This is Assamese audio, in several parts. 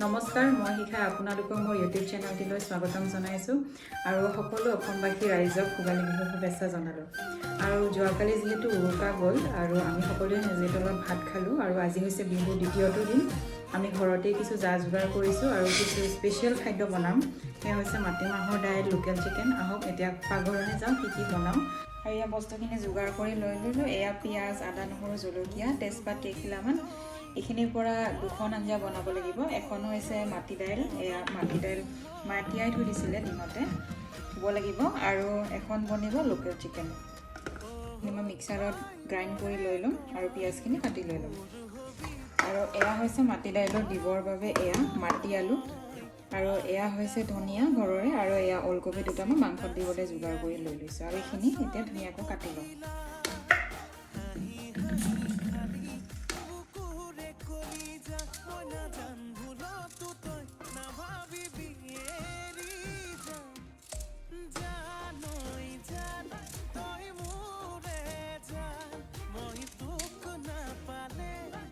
নমস্কাৰ, মই শিখা আপোনালোকক মোৰ ইউটিউব চেনেলটিলৈ স্বাগতম জনাইছোঁ আৰু সকলো অসমবাসী ৰাইজক ভোগালী বিহুৰ শুভেচ্ছা জনালোঁ। আৰু যোৱাকালি যিহেতু উৰুকা গ'ল আৰু আমি সকলোৱে মেজিৰ তলত ভাত খালোঁ আৰু আজি হৈছে বিহুৰ দ্বিতীয়টো দিন। আমি ঘৰতেই কিছু যা যোগাৰ কৰিছোঁ আৰু কিছু স্পেচিয়েল খাদ্য বনাম। সেয়া হৈছে মাটিমাহৰ দাইল, লোকেল চিকেন। আহক এতিয়া পাকঘৰলৈ যাওঁ, কি বনাওঁ। আৰু এয়া বস্তুখিনি যোগাৰ কৰি লৈ ল'লোঁ। এয়া পিঁয়াজ, আদা, নহৰু, জলকীয়া, তেজপাত কেইখিলামান। এইখিনিৰ পৰা দুখন আঞ্জা বনাব লাগিব। এখন হৈছে মাটি দাইল, এয়া মাটি দাইল তিয়াই থৈ দিছিলে দিনতে, ধুব লাগিব। আৰু এখন বনিব লোকেল চিকেন। মই মিক্সাৰত গ্ৰাইণ্ড কৰি লৈ ল'ম আৰু পিঁয়াজখিনি কাটি লৈ ল'ম। আৰু এয়া হৈছে মাটি দাইলত দিবৰ বাবে এয়া মাটি আলু, আৰু এয়া হৈছে ধনিয়া ঘৰৰে, আৰু এয়া ওলকবি দুটামান মাংসত দিবলৈ যোগাৰ কৰি লৈ লৈছোঁ। আৰু এইখিনি এতিয়া ধুনীয়াকৈ কাটি ল'ম।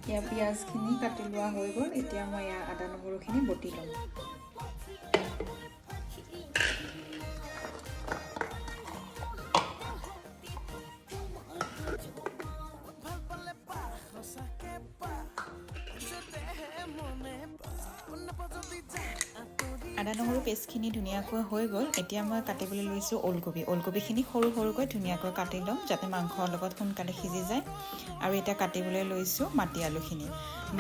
এতিয়া পিঁয়াজখিনি কাটি লোৱা হৈ গ'ল। এতিয়া মই এয়া আদা নহৰুখিনি বটি ল'ম। আদা নহৰু পেষ্টখিনি ধুনীয়াকৈ হৈ গ'ল। এতিয়া মই কাটিবলৈ লৈছোঁ ওলকবি। ওলকবিখিনি সৰু সৰুকৈ ধুনীয়াকৈ কাটি ল'ম, যাতে মাংসৰ লগত সোনকালে সিজি যায়। আৰু এতিয়া কাটিবলৈ লৈছোঁ মাটি আলুখিনি।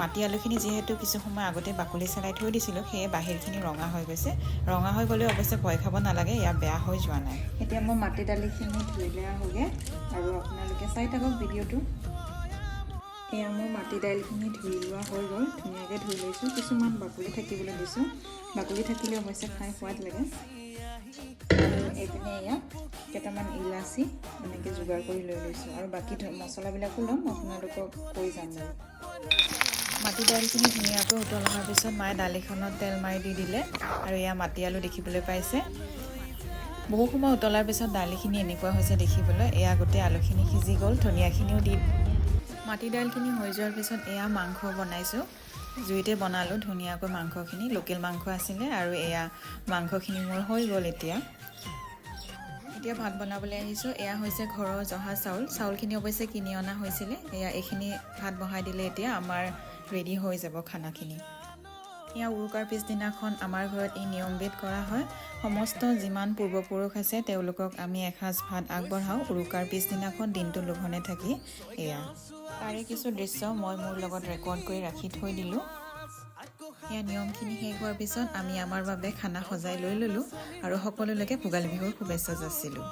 মাটি আলুখিনি যিহেতু কিছু সময় আগতে বাকলি চেলাই থৈ দিছিলোঁ, সেয়ে বাহিৰখিনি ৰঙা হৈ গৈছে। ৰঙা হৈ গ'লেও অৱশ্যে ভয় খাব নালাগে, এয়া বেয়া হৈ যোৱা নাই। এতিয়া মই মাটি দালিখিনি ধুই লোৱা হ'লে, আৰু আপোনালোকে চাই থাকক ভিডিঅ'টো। এয়া মোৰ মাটি দাইলখিনি ধুই লোৱা হৈ গ'ল। ধুনীয়াকৈ ধুই লৈছোঁ। কিছুমান বাকলি থাকিবলৈ দিছোঁ। বাকলি থাকিলে অৱশ্যে খাই সোৱাদ লাগে। আৰু এইপিনে এয়া কেইটামান ইলাচি এনেকৈ যোগাৰ কৰি লৈ লৈছোঁ। আৰু বাকী মছলাবিলাকো ল'ম, আপোনালোকক কৈ যাম বাৰু। মাটি দাইলখিনি ধুনীয়াকৈ উতল অহাৰ পিছত মায়ে দালিখনত তেল মাৰি দি দিলে। আৰু এয়া মাটি আলু দেখিবলৈ পাইছে। বহু সময় উতলাৰ পিছত দালিখিনি এনেকুৱা হৈছে দেখিবলৈ। এয়া গোটেই আলুখিনি সিজি গ'ল, ধনিয়াখিনিও দি। মাটি দাইলখিনি হৈ যোৱাৰ পিছত এয়া মাংস বনাইছোঁ। জুইতে বনালোঁ ধুনীয়াকৈ মাংসখিনি। লোকেল মাংস আছিলে, আৰু এয়া মাংসখিনি মোৰ হৈ গ'ল। এতিয়া ভাত বনাবলৈ আহিছোঁ। এয়া হৈছে ঘৰৰ জহা চাউল। চাউলখিনি অৱশ্যে কিনি অনা হৈছিলে। এইখিনি ভাত বহাই দিলে এতিয়া আমাৰ ৰেডি হৈ যাব খানাখিনি। এয়া উৰুকাৰ পিছদিনাখন আমাৰ ঘৰত এই নিয়মবিধ কৰা হয়। সমস্ত যিমান পূৰ্বপুৰুষ আছে তেওঁলোকক আমি এসাঁজ ভাত আগবঢ়াওঁ উৰুকাৰ পিছদিনাখন দিনটো লঘোণে থাকি। এয়া তাৰে কিছু দৃশ্য মই মোৰ লগত ৰেকৰ্ড কৰি ৰাখি থৈ দিলোঁ। এয়া নিয়মখিনি শেষ হোৱাৰ পিছত আমি আমাৰ বাবে খানা সজাই লৈ ল'লোঁ আৰু সকলোলৈকে ভোগালী বিহুৰ শুভেচ্ছা যাচিলোঁ।